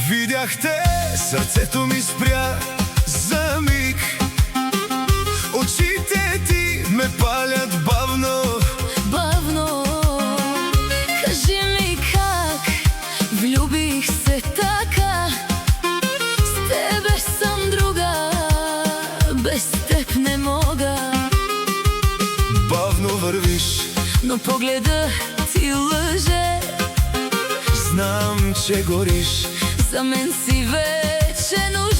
Видях те, сърцето ми спря за миг. Очите ти ме палят бавно. Бавно, кажи ми как влюбих се така. С тебе съм друга, без теб не мога. Бавно вървиш, Но погледът ти лъже. знам, че гориш. За мен си вече нужен.